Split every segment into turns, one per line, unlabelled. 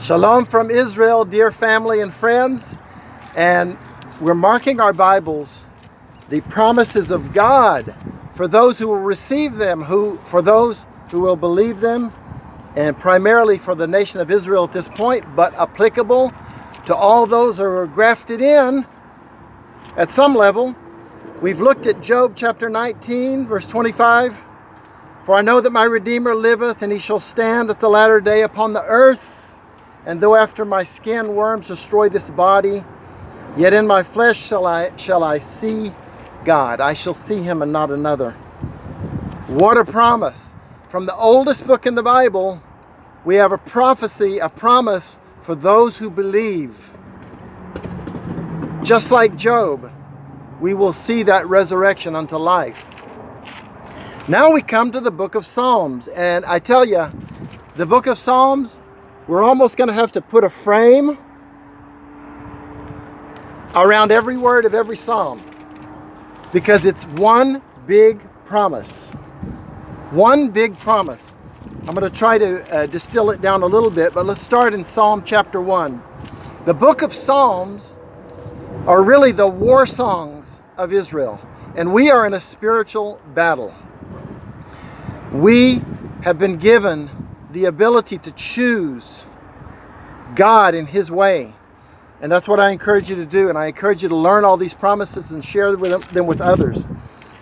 Shalom from Israel, dear family and friends. And we're marking our Bibles, the promises of God for those who will receive them, for those who will believe them, and primarily for the nation of Israel at this point, but applicable to all those who are grafted in at some level. We've looked at Job chapter 19, verse 25. For I know that my Redeemer liveth, and he shall stand at the latter day upon the earth. And though after my skin worms destroy this body, yet in my flesh shall I see God. I shall see him and not another. What a promise. From the oldest book in the Bible, we have a prophecy, a promise for those who believe. Just like Job, we will see that resurrection unto life. Now we come to the book of Psalms. And I tell you, the book of Psalms, we're almost going to have to put a frame around every word of every psalm, because it's one big promise. One big promise. I'm going to try to distill it down a little bit, but let's start in Psalm chapter 1. The book of Psalms are really the war songs of Israel, and we are in a spiritual battle. We have been given the ability to choose God in his way. And that's what I encourage you to do. And I encourage you to learn all these promises and share them with others.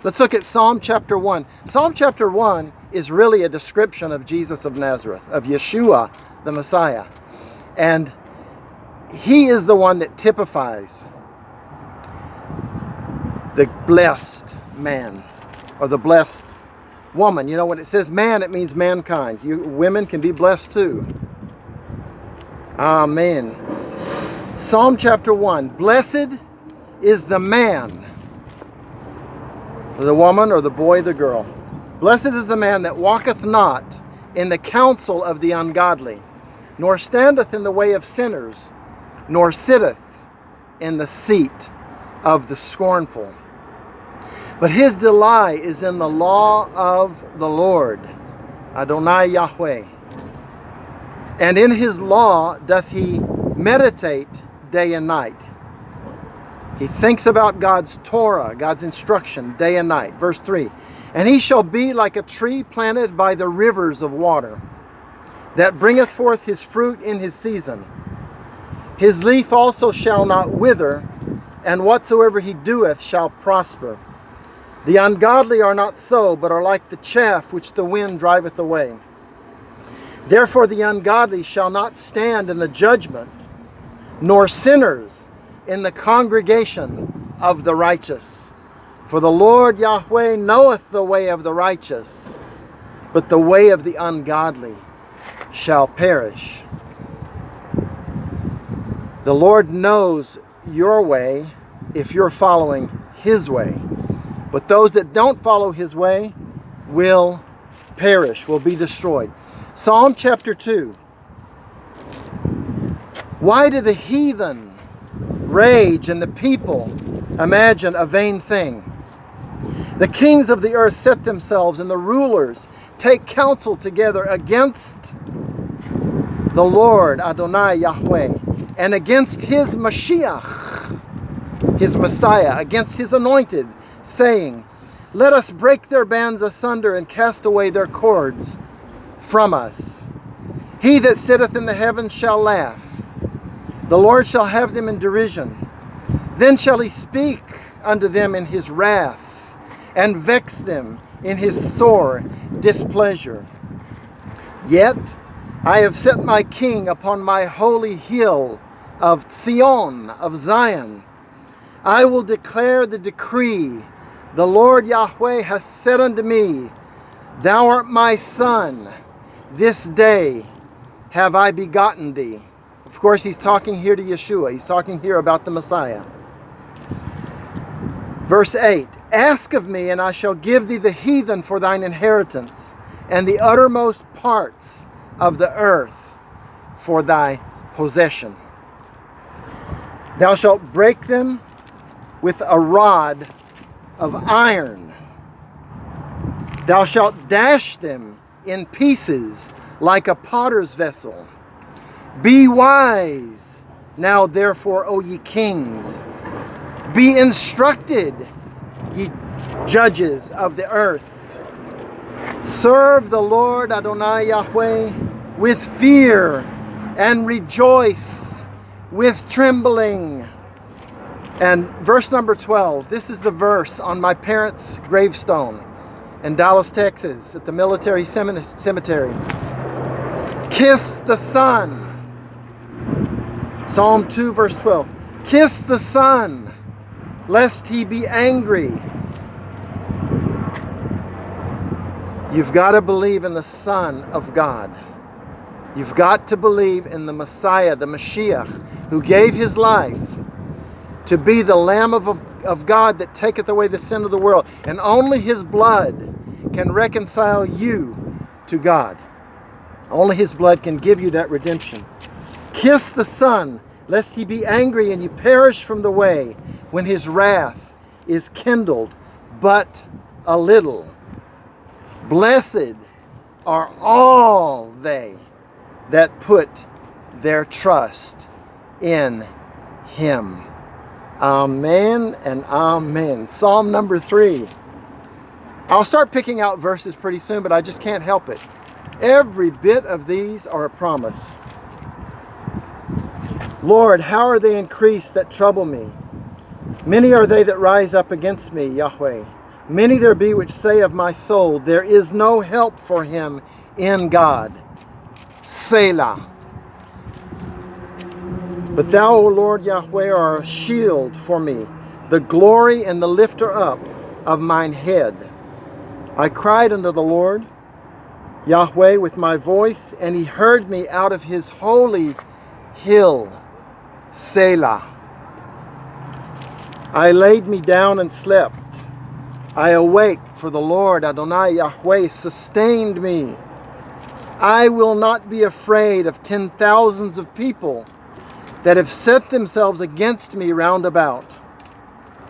Let's look at Psalm chapter 1. Psalm chapter 1 is really a description of Jesus of Nazareth, of Yeshua, the Messiah. And he is the one that typifies the blessed man, or the blessed woman. You know, when it says man, it means mankind. Women can be blessed too. Amen. Psalm chapter 1. Blessed is the man, the woman, or the boy, the girl. Blessed is the man that walketh not in the counsel of the ungodly, nor standeth in the way of sinners, nor sitteth in the seat of the scornful. But his delight is in the law of the Lord, Adonai Yahweh. And in his law doth he meditate day and night. He thinks about God's Torah, God's instruction, day and night. Verse 3. And he shall be like a tree planted by the rivers of water, that bringeth forth his fruit in his season. His leaf also shall not wither, and whatsoever he doeth shall prosper. The ungodly are not so, but are like the chaff which the wind driveth away. Therefore the ungodly shall not stand in the judgment, nor sinners in the congregation of the righteous. For the Lord Yahweh knoweth the way of the righteous, but the way of the ungodly shall perish. The Lord knows your way if you're following his way. But those that don't follow his way will perish, will be destroyed. Psalm chapter 2. Why do the heathen rage and the people imagine a vain thing? The kings of the earth set themselves, and the rulers take counsel together against the Lord Adonai Yahweh, and against his Mashiach, his Messiah, against his anointed, saying, let us break their bands asunder and cast away their cords from us. He that sitteth in the heavens shall laugh. The Lord shall have them in derision. Then shall he speak unto them in his wrath, and vex them in his sore displeasure. Yet I have set my king upon my holy hill of Zion, of Zion. I will declare the decree. The Lord Yahweh hath said unto me, thou art my son. This day have I begotten thee. Of course, he's talking here to Yeshua. He's talking here about the Messiah. Verse 8. Ask of me, and I shall give thee the heathen for thine inheritance, and the uttermost parts of the earth for thy possession. Thou shalt break them with a rod of iron. Thou shalt dash them in pieces like a potter's vessel. Be wise, now therefore, O ye kings. Be instructed, ye judges of the earth. Serve the Lord Adonai Yahweh with fear and rejoice with trembling. And verse number 12, this is the verse on my parents' gravestone in Dallas, Texas, at the military cemetery. Kiss the Son. Psalm 2, verse 12. Kiss the Son, lest he be angry. You've got to believe in the Son of God. You've got to believe in the Messiah, the Mashiach, who gave his life to be the Lamb of God that taketh away the sin of the world. And only his blood can reconcile you to God. Only his blood can give you that redemption. Kiss the Son, lest he be angry and you perish from the way, when his wrath is kindled but a little. Blessed are all they that put their trust in him. Amen and amen. Psalm number 3. I'll start picking out verses pretty soon, but I just can't help it. Every bit of these are a promise. Lord, how are they increased that trouble me? Many are they that rise up against me, Yahweh. Many there be which say of my soul, there is no help for him in God. Selah. But thou, O Lord Yahweh, are a shield for me, the glory and the lifter up of mine head. I cried unto the Lord, Yahweh, with my voice, and he heard me out of his holy hill. Selah. I laid me down and slept. I awaked, for the Lord Adonai Yahweh sustained me. I will not be afraid of 10,000s of people that have set themselves against me round about.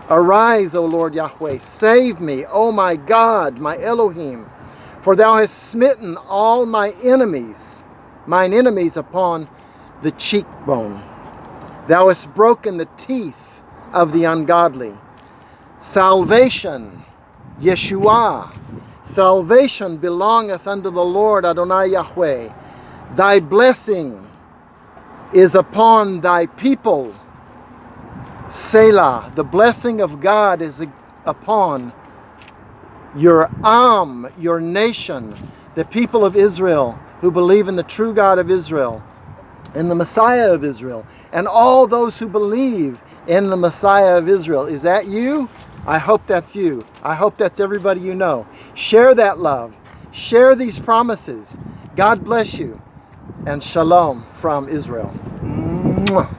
Arise, O Lord Yahweh, save me, O my God, my Elohim, for thou hast smitten all mine enemies upon the cheekbone. Thou hast broken the teeth of the ungodly. Salvation, Yeshua, salvation belongeth unto the Lord Adonai Yahweh. Thy blessing is upon thy people. Selah, the blessing of God is upon your your nation, the people of Israel who believe in the true God of Israel, in the Messiah of Israel, and all those who believe in the Messiah of Israel. Is that you? I hope that's you. I hope that's everybody you know. Share that love. Share these promises. God bless you. And shalom from Israel. Mwah.